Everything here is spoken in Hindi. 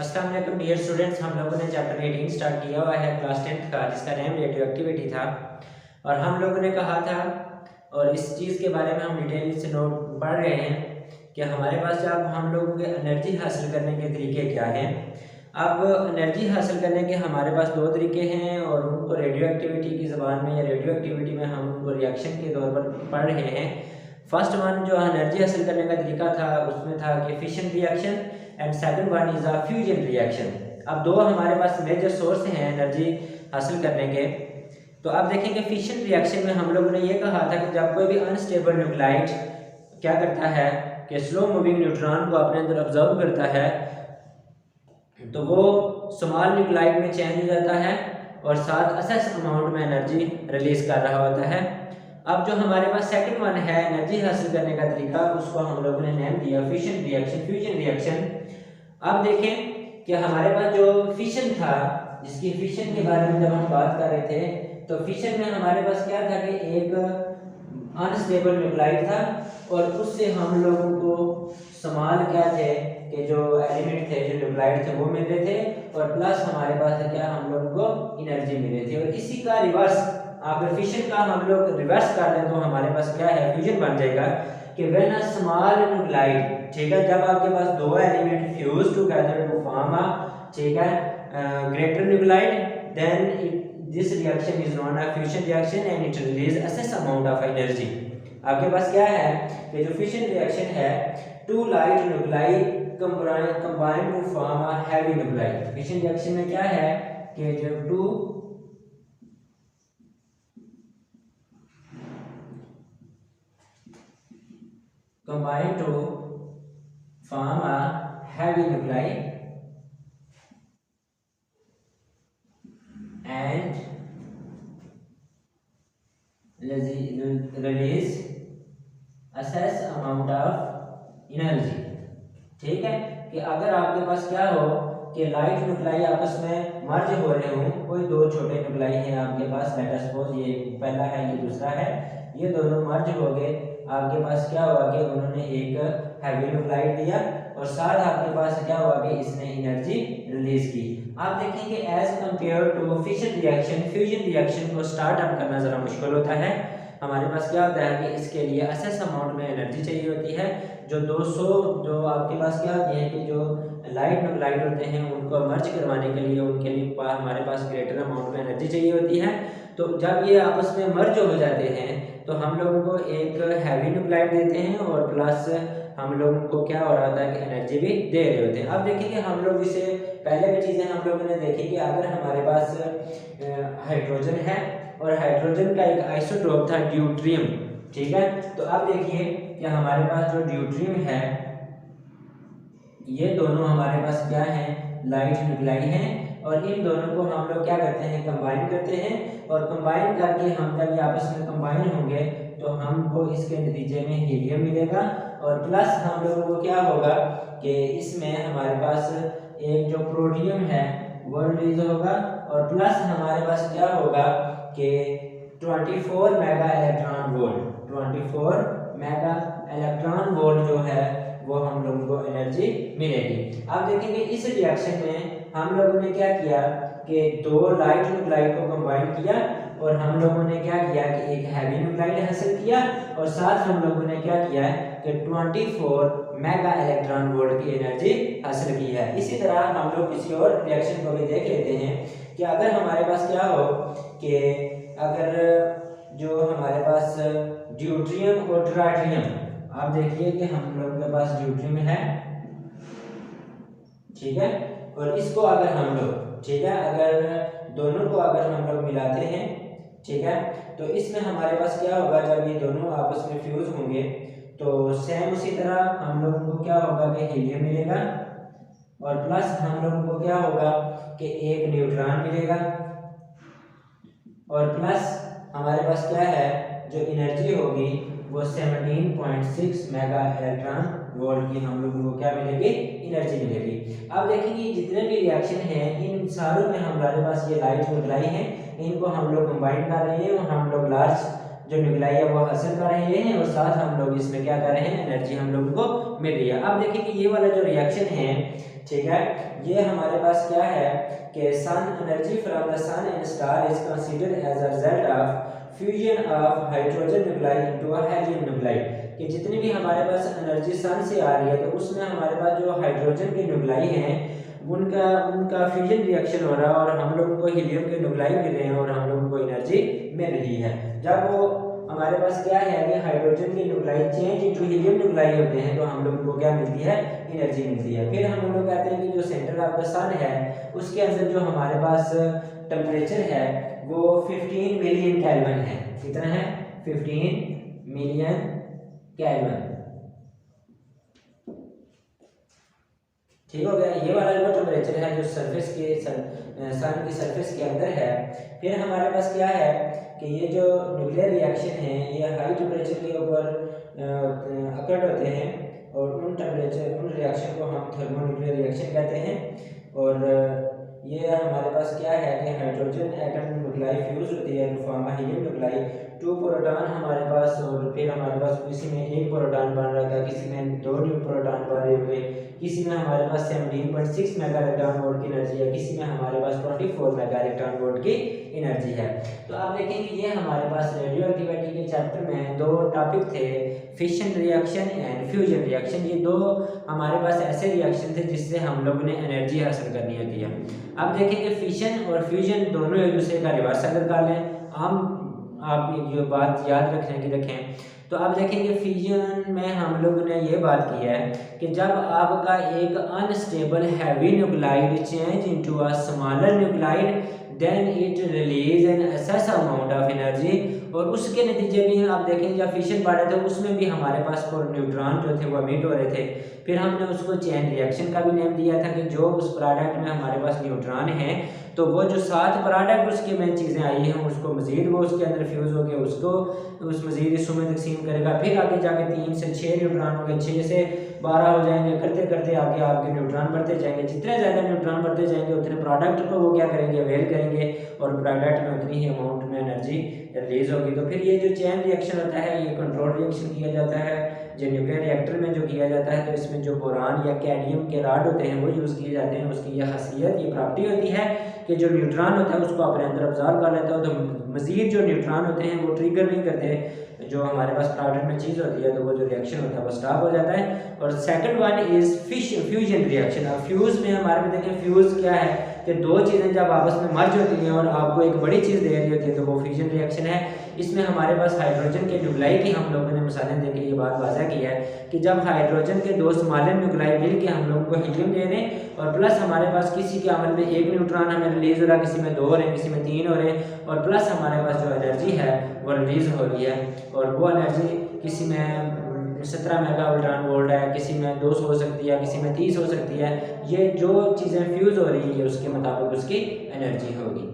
अस्सलाम वालेकुम डियर स्टूडेंट्स। हम लोगों ने चैप्टर 18 स्टार्ट किया हुआ है क्लास 10th का, जिसका नेम रेडियो एक्टिविटी था। और हम लोगों ने कहा था और इस चीज़ के बारे में हम डिटेल से नोट पढ़ रहे हैं कि हमारे पास जब हम लोगों के एनर्जी हासिल करने के तरीके क्या हैं। अब एनर्जी हासिल करने के हमारे पास दो तरीके हैं और उनको रेडियो एक्टिविटी की ज़बान में या रेडियो एक्टिविटी में हम उनको रिएक्शन के तौर पर पढ़ रहे हैं। फर्स्ट वन जो एनर्जी हासिल करने का तरीका था उसमें था कि fission reaction and second one is a fusion reaction. अब दो हमारे पास मेजर सोर्स हैं एनर्जी हासिल करने के। तो अब देखेंगे फिशन रिएक्शन में हम लोगों ने ये कहा था कि जब कोई भी अनस्टेबल न्यूक्लाइड क्या करता है कि स्लो मूविंग न्यूट्रॉन को अपने अंदर ऑब्जर्व करता है तो वो स्मॉल न्यूक्लाइड में चेंज हो जाता है और साथ असेस अमाउंट में एनर्जी रिलीज कर रहा होता है। अब जो हमारे पास सेकंड वन है एनर्जी हासिल करने का तरीका, उसको हम लोगों ने नेम दिया फिशन रिएक्शन, फ्यूजन रिएक्शन। अब देखें कि हमारे पास जो फिशन था, जिसकी फिशन के बारे में जब हम बात कर रहे थे, तो फिशन में हमारे पास क्या था कि एक अनस्टेबल न्यूक्लाइड था और उससे हम लोगों को स्मॉल क्या थे कि जो एलिमेंट थे, जो न्यूक्लाइड थे वो मिल रहे थे और प्लस हमारे पास क्या हम लोगों को एनर्जी मिल रही थी। और इसी का रिवर्स, अगर फिशन का हम लोग रिवर्स कर दें तो हमारे पास क्या है, फ्यूजन बन जाएगा कि व्हेन अ स्मॉल न्यूक्लाइड, ठीक है, जब आपके पास दो element fuse together to form a, ठीक है, greater nuclide, then this reaction is known as fusion reaction and it release excess amount of energy. आपके पास क्या है कि जो फिशन रिएक्शन है, two light nuclei combine to form a heavy nuclei. Fission reaction में क्या है कि जो two combine to form a heavy nuclei and release assess amount of energy। ठीक है कि अगर आपके पास क्या हो कि लाइट न्यूक्लाई आपस में मर्ज हो रहे हो, कोई दो छोटे न्यूक्लाई हैं आपके पास, लेट अस सपोज ये पहला है ये दूसरा है, ये दोनों मर्ज हो गए, आपके पास क्या हुआ कि उन्होंने एक हैवी न्यूक्लाइड दिया और साथ आपके पास क्या हुआ कि इसने एनर्जी रिलीज की। आप देखेंगे as compare to fission reaction, fusion reaction को स्टार्ट अप करना ज़रा मुश्किल होता है। हमारे पास क्या होता है कि इसके लिए असेस अमाउंट में एनर्जी चाहिए होती है। जो 200 जो आपके पास क्या होती है कि जो लाइट न्यूक्लाइड होते हैं उनको मर्ज करवाने के लिए उनके लिए हमारे पास ग्रेटर अमाउंट में एनर्जी चाहिए होती है। तो जब ये आपस में मर्ज हो जाते हैं तो हम लोगों को एक हैवी न्यूक्लाइड देते हैं और प्लस हम लोगों को क्या हो रहा होता है कि एनर्जी भी दे रहे होते हैं। अब देखेंगे हम लोग इसे पहले भी चीज़ें हम लोगों ने देखी कि अगर हमारे पास हाइड्रोजन है और हाइड्रोजन का एक आइसोटोप था ड्यूट्रियम, ठीक है, तो अब देखिए कि हमारे पास जो ड्यूट्रियम है, ये दोनों हमारे पास क्या है, लाइट न्यूक्लाई हैं और इन दोनों को हम लोग क्या करते हैं, कंबाइन करते हैं और कंबाइन करके हम जब ये आपस में कंबाइन होंगे तो हमको इसके नतीजे में हीलियम मिलेगा और प्लस हम लोगों को क्या होगा कि इसमें हमारे पास एक जो प्रोटियम है वो रिलीज होगा और प्लस हमारे पास क्या होगा कि 24 mega electron volt, 24 mega electron volt जो है वो हम लोगों को एनर्जी मिलेगी। आप देखेंगे इस रिएक्शन में हम लोगों ने क्या किया कि दो लाइट न्यूक्लाइड को कंबाइन किया और हम लोगों ने क्या किया कि एक हैवी न्यूक्लाइड हासिल किया और साथ हम लोगों ने क्या किया कि 24 मेगा इलेक्ट्रॉन वोल्ट की एनर्जी हासिल की है। इसी तरह हम लोग किसी और रिएक्शन को भी देख लेते हैं कि अगर हमारे पास क्या हो कि अगर जो हमारे पास ड्यूट्रियम और ट्राइट्रियम, आप देखिए कि हम लोगों के पास ड्यूट्रियम है, ठीक है, और इसको अगर हम लोग, ठीक है, अगर दोनों को अगर हम लोग मिलाते हैं, ठीक है, तो इसमें हमारे पास क्या होगा, जब ये दोनों आपस में फ्यूज होंगे तो सेम उसी तरह हम लोगों को क्या होगा कि हीलियम मिलेगा और प्लस हम लोगों को क्या होगा कि एक न्यूट्रॉन मिलेगा और प्लस हमारे पास क्या है जो एनर्जी होगी वो 17.6 मेगा इलेक्ट्रॉन वोल्ट की हम लोगों को क्या मिलेगी, एनर्जी मिलेगी। अब देखेंगे जितने भी रिएक्शन हैं इन सारों में हमारे पास ये लाइट न्यूक्लाई हैं, इनको हम लोग कंबाइन कर रहे हैं और हम लोग लार्ज जो न्यूक्लाई है वो हासिल कर रहे हैं और साथ हम लोग इसमें क्या कर रहे हैं, एनर्जी हम लोगों को मिल रही है। अब देखिए कि ये वाला जो रिएक्शन है, ठीक है, ये हमारे पास क्या है कि sun energy from the sun and star is considered as a result of fusion of hydrogen nuclei into a helium nuclei, कि जितनी भी हमारे पास एनर्जी सन से आ रही है तो उसमें हमारे पास जो हाइड्रोजन के न्यूक्लाई हैं उनका उनका फ्यूजन रिएक्शन हो रहा है और हम लोगों को हीलियम के न्यूक्लाई मिल रहे हैं और हम लोगों को एनर्जी मिल रही है। जब वो हमारे पास क्या है कि हाइड्रोजन के nuclei change into helium nuclei होते हैं तो हम लोगों को क्या मिलती है, एनर्जी मिलती है। फिर हम लोग कहते हैं कि जो सेंटर ऑफ द सन है उसके अंदर जो हमारे पास टेम्परेचर है वो 15 मिलियन केल्विन है। कितना है, 15 मिलियन केल्विन। ठीक हो गया, ये वाला जो टेम्परेचर है जो सरफेस के सन की सरफेस के अंदर है। फिर हमारे पास क्या है कि ये जो न्यूक्लियर रिएक्शन है ये हाई टेम्परेचर के ऊपर अकर्ड होते हैं और उन रिएक्शन को हम थर्मोन्यूक्लियर रिएक्शन कहते हैं। और ये हमारे पास क्या है कि हाइड्रोजन एटम न्यूक्लाई फ्यूज होती है to form a helium nuclei. 2 proton हमारे पास और फिर हमारे पास किसी में 1 प्रोटॉन बन रहा था, किसी में 2 प्रोटॉन बन रहे हुए, किसी में हमारे पास 17.6 मेगा इलेक्ट्रॉन वोल्ट की एनर्जी है, किसी में हमारे पास 24 मेगा इलेक्ट्रॉन वोल्ट की एनर्जी है। तो आप देखेंगे ये हमारे पास रेडियो एक्टिविटी के चैप्टर में 2 टॉपिक थे, fission reaction and fusion reaction. ये 2 हमारे पास ऐसे रिएक्शन थे जिससे हम लोगों ने एनर्जी हासिल करनी होती है। अब देखेंगे फिशन और फ्यूजन दोनों एक दूसरे का रिवर्स अगर कर लें, आप जो बात याद रखने की रखें, तो आप देखेंगे फ्यूजन में हम लोगों ने ये बात की है कि जब आपका एक unstable heavy nuclide change into a smaller nuclide then it release an excess amount of energy, और उसके नतीजे में आप देखेंगे जब फिशन बढ़े थे उसमें भी हमारे पास न्यूट्रॉन जो थे वो एमिट हो रहे थे। फिर हमने उसको चेन रिएक्शन का भी नेम दिया था कि जो उस प्रोडक्ट में हमारे पास न्यूट्रॉन है तो वो जो 7 प्रोडक्ट उसके में चीज़ें आई हैं उसको मज़ीद वो उसके अंदर फ्यूज़ होकर उसको उस मज़ीद हिस्सों में तकसीम करेगा। फिर आगे जाके 3 से 6 न्यूट्रॉन होंगे, 6 से 12 हो जाएंगे, करते करते आगे आपके न्यूट्रॉन बढ़ते जाएंगे। जितने ज़्यादा न्यूट्रॉन बढ़ते जाएंगे उतने प्रोडक्ट को वो क्या करेंगे, अवेल करेंगे और प्रोडक्ट में उतनी ही अमाउंट में एनर्जी रिलीज होगी। तो फिर ये जो चेन रिएक्शन होता है ये कंट्रोल रिएक्शन किया जाता है जो न्यूक्लियर रिएक्टर में जो किया जाता है। तो इसमें जो बोरान या कैडमियम के राड होते हैं वो यूज़ किए जाते हैं। उसकी यह खासियत, ये प्रॉपर्टी होती है कि जो न्यूट्रॉन होता है उसको अपने अंदर ऑब्जर्व कर लेता है, तो मज़ीद जो न्यूट्रॉन होते हैं वो ट्रिगर नहीं करते जो हमारे पास प्रोडक्ट में चीज़ होती है, तो वो जो रिएक्शन होता है वो स्टॉप हो जाता है। और second one is fusion reaction. अब फ्यूज़ में हमारे में देखें फ्यूज़ क्या है कि 2 चीज़ें जब आपस में मर्ज होती हैं और आपको एक बड़ी चीज़ दे रही होती है तो वो फ्यूजन रिएक्शन है। इसमें हमारे पास हाइड्रोजन के न्यूक्लाई की हम लोगों ने मिसालें देके ये बात वाज़ा की है कि जब हाइड्रोजन के 2 स्मॉलर न्यूक्लाई मिल के हम लोगों को हीलियम दे रहे हैं और प्लस हमारे पास किसी के अमल में 1 न्यूट्रॉन हमें रिलीज हो रहा है, किसी में 2 हो रहे हैं, किसी में 3 हो रहे हैं, और प्लस हमारे पास जो एनर्जी है वो रिलीज हो रही है और वो एनर्जी किसी में 17 मेगा इलेक्ट्रॉन वोल्ट है, किसी में 200 हो सकती है, किसी में 30 हो सकती है। ये जो चीज़ें फ्यूज़ हो रही है उसके मुताबिक उसकी एनर्जी होगी।